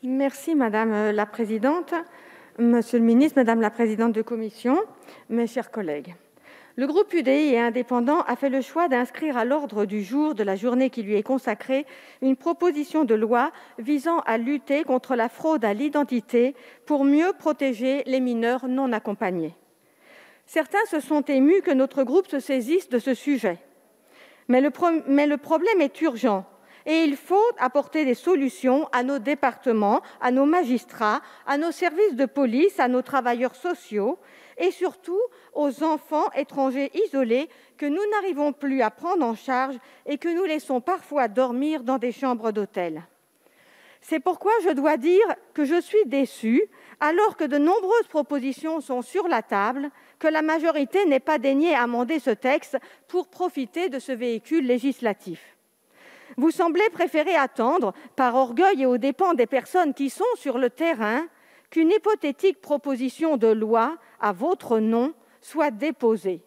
Merci Madame la Présidente, Monsieur le Ministre, Madame la Présidente de Commission, mes chers collègues. Le groupe UDI et indépendant a fait le choix d'inscrire à l'ordre du jour de la journée qui lui est consacrée une proposition de loi visant à lutter contre la fraude à l'identité pour mieux protéger les mineurs non accompagnés. Certains se sont émus que notre groupe se saisisse de ce sujet. Mais le problème est urgent et il faut apporter des solutions à nos départements, à nos magistrats, à nos services de police, à nos travailleurs sociaux et surtout aux enfants étrangers isolés que nous n'arrivons plus à prendre en charge et que nous laissons parfois dormir dans des chambres d'hôtel. C'est pourquoi je dois dire que je suis déçue, alors que de nombreuses propositions sont sur la table, que la majorité n'ait pas daigné amender ce texte pour profiter de ce véhicule législatif. Vous semblez préférer attendre, par orgueil et aux dépens des personnes qui sont sur le terrain, qu'une hypothétique proposition de loi à votre nom soit déposée.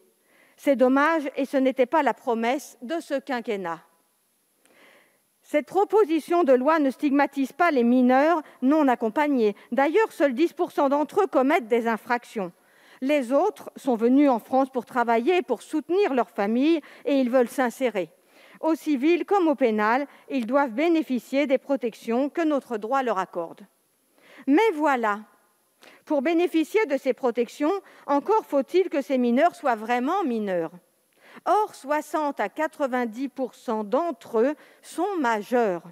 C'est dommage et ce n'était pas la promesse de ce quinquennat. Cette proposition de loi ne stigmatise pas les mineurs non accompagnés. D'ailleurs, seuls 10% d'entre eux commettent des infractions. Les autres sont venus en France pour travailler, pour soutenir leur famille et ils veulent s'insérer. Au civil comme au pénal, ils doivent bénéficier des protections que notre droit leur accorde. Mais voilà, pour bénéficier de ces protections, encore faut-il que ces mineurs soient vraiment mineurs. Or, 60 à 90% d'entre eux sont majeurs.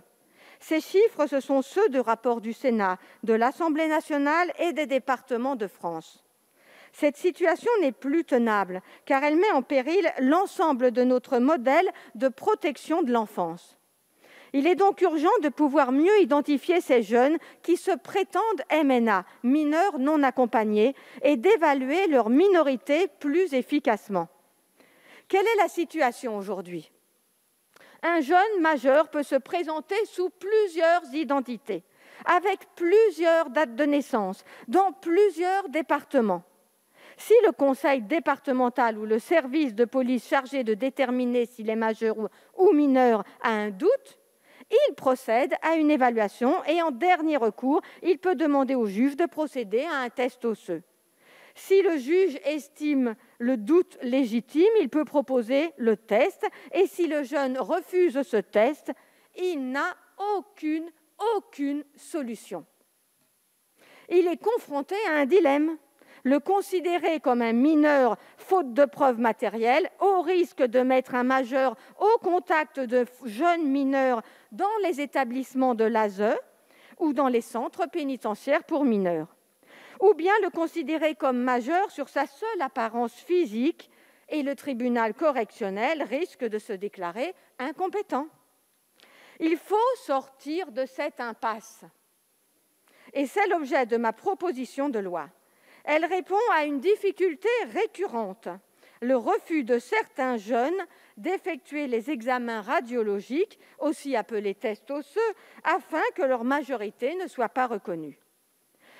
Ces chiffres, ce sont ceux de rapports du Sénat, de l'Assemblée nationale et des départements de France. Cette situation n'est plus tenable, car elle met en péril l'ensemble de notre modèle de protection de l'enfance. Il est donc urgent de pouvoir mieux identifier ces jeunes qui se prétendent MNA, mineurs non accompagnés, et d'évaluer leur minorité plus efficacement. Quelle est la situation aujourd'hui ? Un jeune majeur peut se présenter sous plusieurs identités, avec plusieurs dates de naissance, dans plusieurs départements. Si le conseil départemental ou le service de police chargé de déterminer s'il est majeur ou mineur a un doute, il procède à une évaluation et en dernier recours, il peut demander au juge de procéder à un test osseux. Si le juge estime le doute légitime, il peut proposer le test et si le jeune refuse ce test, il n'a aucune solution. Il est confronté à un dilemme. Le considérer comme un mineur faute de preuves matérielles, au risque de mettre un majeur au contact de jeunes mineurs dans les établissements de l'ASE ou dans les centres pénitentiaires pour mineurs. Ou bien le considérer comme majeur sur sa seule apparence physique et le tribunal correctionnel risque de se déclarer incompétent. Il faut sortir de cette impasse. Et c'est l'objet de ma proposition de loi. Elle répond à une difficulté récurrente, le refus de certains jeunes d'effectuer les examens radiologiques, aussi appelés tests osseux, afin que leur majorité ne soit pas reconnue.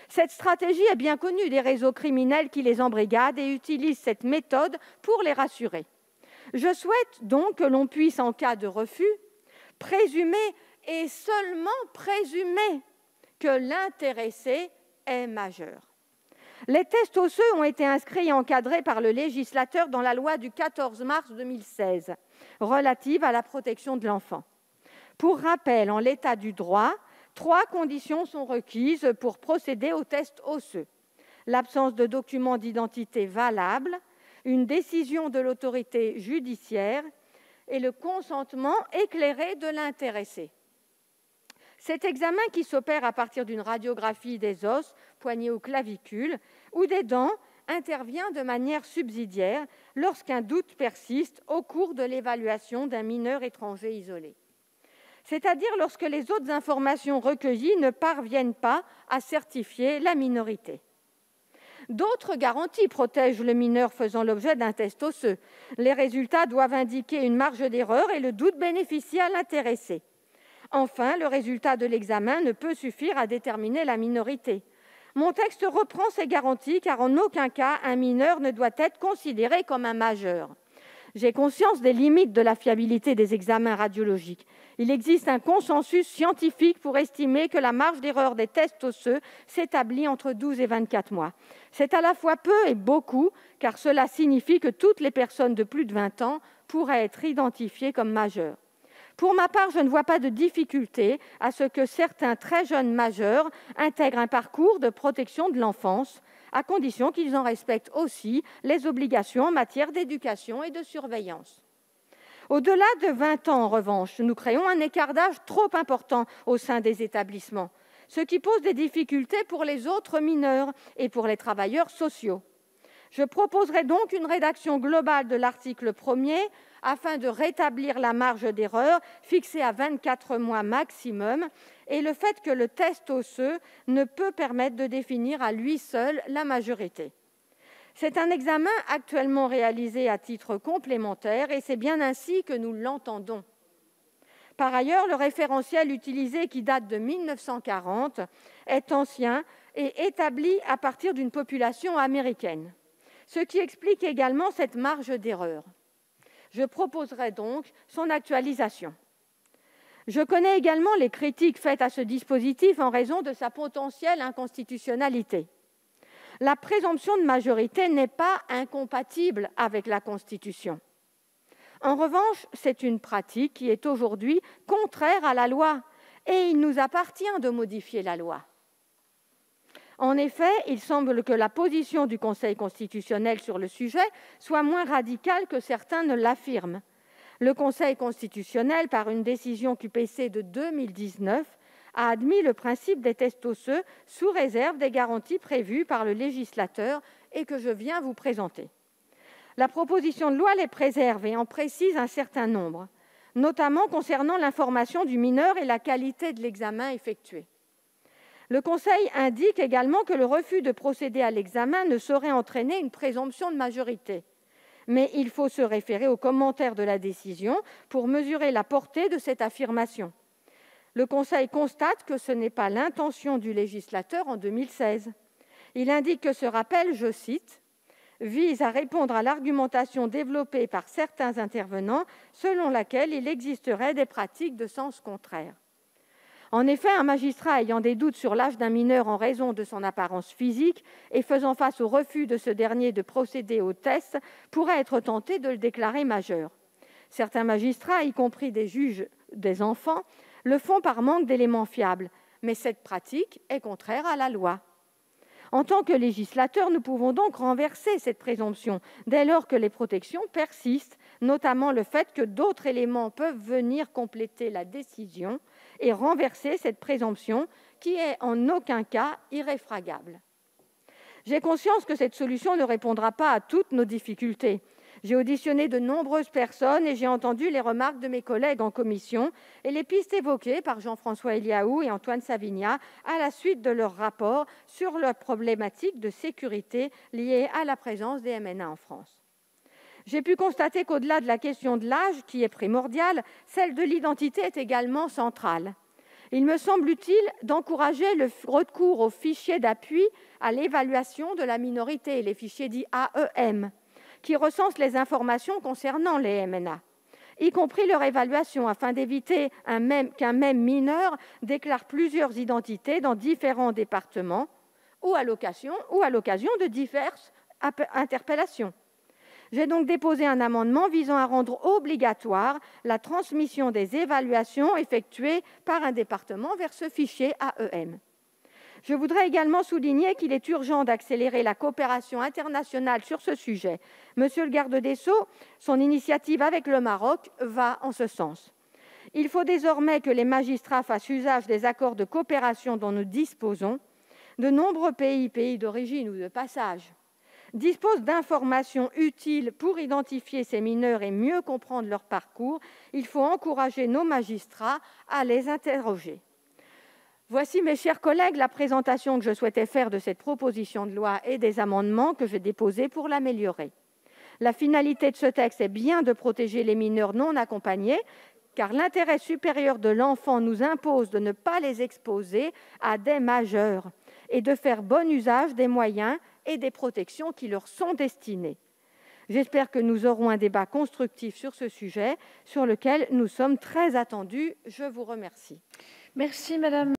Cette stratégie est bien connue des réseaux criminels qui les embrigadent et utilisent cette méthode pour les rassurer. Je souhaite donc que l'on puisse, en cas de refus, présumer et seulement présumer que l'intéressé est majeur. Les tests osseux ont été inscrits et encadrés par le législateur dans la loi du 14 mars 2016 relative à la protection de l'enfant. Pour rappel, en l'état du droit, 3 conditions sont requises pour procéder aux tests osseux. L'absence de documents d'identité valables, une décision de l'autorité judiciaire et le consentement éclairé de l'intéressé. Cet examen qui s'opère à partir d'une radiographie des os, poignets ou clavicules, ou des dents, intervient de manière subsidiaire lorsqu'un doute persiste au cours de l'évaluation d'un mineur étranger isolé. C'est-à-dire lorsque les autres informations recueillies ne parviennent pas à certifier la minorité. D'autres garanties protègent le mineur faisant l'objet d'un test osseux. Les résultats doivent indiquer une marge d'erreur et le doute bénéficie à l'intéressé. Enfin, le résultat de l'examen ne peut suffire à déterminer la minorité. Mon texte reprend ces garanties car en aucun cas un mineur ne doit être considéré comme un majeur. J'ai conscience des limites de la fiabilité des examens radiologiques. Il existe un consensus scientifique pour estimer que la marge d'erreur des tests osseux s'établit entre 12 et 24 mois. C'est à la fois peu et beaucoup, car cela signifie que toutes les personnes de plus de 20 ans pourraient être identifiées comme majeures. Pour ma part, je ne vois pas de difficulté à ce que certains très jeunes majeurs intègrent un parcours de protection de l'enfance, à condition qu'ils en respectent aussi les obligations en matière d'éducation et de surveillance. Au-delà de 20 ans, en revanche, nous créons un écart d'âge trop important au sein des établissements, ce qui pose des difficultés pour les autres mineurs et pour les travailleurs sociaux. Je proposerai donc une rédaction globale de l'article 1er afin de rétablir la marge d'erreur fixée à 24 mois maximum et le fait que le test osseux ne peut permettre de définir à lui seul la majorité. C'est un examen actuellement réalisé à titre complémentaire et c'est bien ainsi que nous l'entendons. Par ailleurs, le référentiel utilisé, qui date de 1940, est ancien et établi à partir d'une population américaine, ce qui explique également cette marge d'erreur. Je proposerai donc son actualisation. Je connais également les critiques faites à ce dispositif en raison de sa potentielle inconstitutionnalité. La présomption de majorité n'est pas incompatible avec la Constitution. En revanche, c'est une pratique qui est aujourd'hui contraire à la loi et il nous appartient de modifier la loi. En effet, il semble que la position du Conseil constitutionnel sur le sujet soit moins radicale que certains ne l'affirment. Le Conseil constitutionnel, par une décision QPC de 2019, a admis le principe des tests osseux sous réserve des garanties prévues par le législateur et que je viens vous présenter. La proposition de loi les préserve et en précise un certain nombre, notamment concernant l'information du mineur et la qualité de l'examen effectué. Le Conseil indique également que le refus de procéder à l'examen ne saurait entraîner une présomption de majorité, mais il faut se référer aux commentaires de la décision pour mesurer la portée de cette affirmation. Le Conseil constate que ce n'est pas l'intention du législateur en 2016. Il indique que ce rappel, je cite, « vise à répondre à l'argumentation développée par certains intervenants selon laquelle il existerait des pratiques de sens contraire. » En effet, un magistrat ayant des doutes sur l'âge d'un mineur en raison de son apparence physique et faisant face au refus de ce dernier de procéder au test pourrait être tenté de le déclarer majeur. Certains magistrats, y compris des juges des enfants, le font par manque d'éléments fiables, mais cette pratique est contraire à la loi. En tant que législateurs, nous pouvons donc renverser cette présomption dès lors que les protections persistent, notamment le fait que d'autres éléments peuvent venir compléter la décision et renverser cette présomption qui est en aucun cas irréfragable. J'ai conscience que cette solution ne répondra pas à toutes nos difficultés. J'ai auditionné de nombreuses personnes et j'ai entendu les remarques de mes collègues en commission et les pistes évoquées par Jean-François Eliaou et Antoine Savignat à la suite de leur rapport sur la problématique de sécurité liée à la présence des MNA en France. J'ai pu constater qu'au-delà de la question de l'âge, qui est primordiale, celle de l'identité est également centrale. Il me semble utile d'encourager le recours aux fichiers d'appui à l'évaluation de la minorité, les fichiers dits AEM, qui recensent les informations concernant les MNA, y compris leur évaluation, afin d'éviter qu'un même mineur déclare plusieurs identités dans différents départements ou à l'occasion de diverses interpellations. J'ai donc déposé un amendement visant à rendre obligatoire la transmission des évaluations effectuées par un département vers ce fichier AEM. Je voudrais également souligner qu'il est urgent d'accélérer la coopération internationale sur ce sujet. Monsieur le garde des Sceaux, son initiative avec le Maroc va en ce sens. Il faut désormais que les magistrats fassent usage des accords de coopération dont nous disposons. De nombreux pays d'origine ou de passage, disposent d'informations utiles pour identifier ces mineurs et mieux comprendre leur parcours. Il faut encourager nos magistrats à les interroger. Voici, mes chers collègues, la présentation que je souhaitais faire de cette proposition de loi et des amendements que j'ai déposés pour l'améliorer. La finalité de ce texte est bien de protéger les mineurs non accompagnés, car l'intérêt supérieur de l'enfant nous impose de ne pas les exposer à des majeurs et de faire bon usage des moyens et des protections qui leur sont destinés. J'espère que nous aurons un débat constructif sur ce sujet, sur lequel nous sommes très attendus. Je vous remercie. Merci, Madame